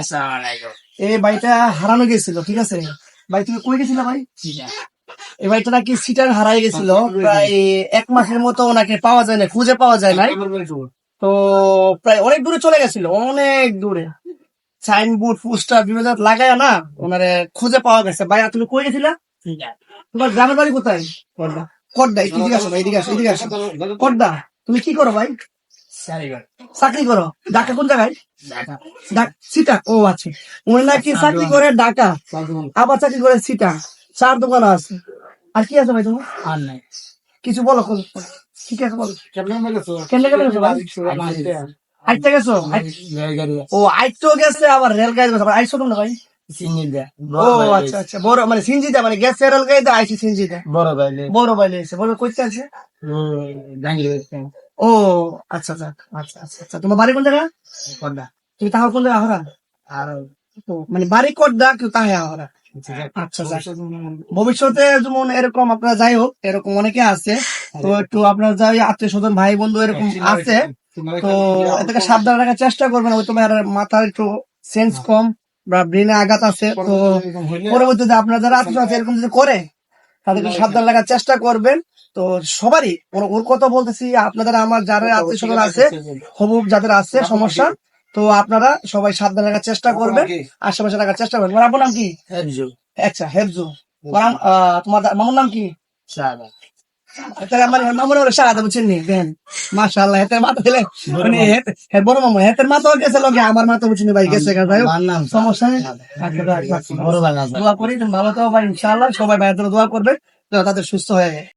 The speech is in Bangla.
আসসালামু আলাইকুম। এই বাড়িটা হারানো গেছিল, ঠিক আছে ভাই? তুমি কই গেছিলে ভাই? এই বাড়িটা নাকি সিটার হারাই গেছিল, প্রায় 1 মাসের মতো ওনাকে পাওয়া যায় না, খুঁজে পাওয়া যায় নাই। তো প্রায় অনেক দূরে চলে গেছিল, অনেক দূরে। সাইনবোর্ড পোস্টার বিভিন্ন জায়গায় লাগায় না ওনারে খুঁজে পাওয়া গেছে। ভাই তুমি কই গেছিলা? তোমার গ্রামের বাড়ি কোথায়? কড্ডা। কড্ডা, এদিকে আসো ভাই, এদিকে আসো, এদিকে আসো। কড্ডা, তুমি কি করো ভাই? চাকরি করো? ঢাকা কোন জায়গায়? সিটা। ও আচ্ছা, উনি নাকি চাকরি করে ঢাকা, আবার চাকরি করে সিটা। চার দোকান আছে। আর কি আছে ভাই তোমার? আর নাই। কিছু বলো, ঠিক আছে বলো। কেমনে গেছো ভাই? আইতে গেছো? ও আইতেও গেছে, আবার রেলগাড়ি গেছে। আবার আইসো তোমরা ভাই? ও আচ্ছা আচ্ছা, বড় মানে সিনজিদা, মানে গেছে রেলগাড়িতে, আইসি সিনজিদা। বড় বাইলে এসে বড় কইতে আছে। ও আচ্ছা আচ্ছা আচ্ছা আচ্ছা আচ্ছা, তোমার বাড়ি কোন জায়গা? তুমি তাহার কোন জায়গা হরা? ও, মানে বাড়ি কড্ডা, কেউ তাহে হরা। আচ্ছা যাক। ভবিষ্যতে যেমন এরকম আপনারা যাই হোক, এরকম অনেকে আছে, তো একটু আপনার যাই আত্মীয় স্বজন ভাই বন্ধু এরকম আছে, তো এটাকে সাবধান রাখার চেষ্টা করবেন। ওই তোমার মাথার একটু সেন্স কম বা ব্রেনে আঘাত আছে, তো পরবর্তীতে আপনার যারা আত্মীয় আছে এরকম যদি করে, তাদেরকে সাবধান রাখার চেষ্টা করবেন। তো সবারই ওর কথা বলতেছি, আপনাদের আমার যারা আত্মীয় স্বজন আছে, হবুব যাদের আছে সমস্যা, তো আপনারা সবাই সাবধান রাখার চেষ্টা করবেন, আশেপাশে রাখার চেষ্টা করবেন। তোমার আপনার নাম কি? আচ্ছা, হেফজু। তোমার মামুর নাম কি? মানে মামুর ওরা সারাতে বুঝছেন নি দেন। মাশাআল্লাহ, হেতের মাথা দিলে মানে বড় মামু, হেতের মাথাও গেছে লগে, আমার মাথা বুঝছেন ভাই গেছে। সমস্যা নেই। দোয়া করি তুমি ভালো তো ভাই, ইনশাআল্লাহ সবাই ভাইয়ের জন্য দোয়া করবে, তো তাদের সুস্থ হয়ে যায়।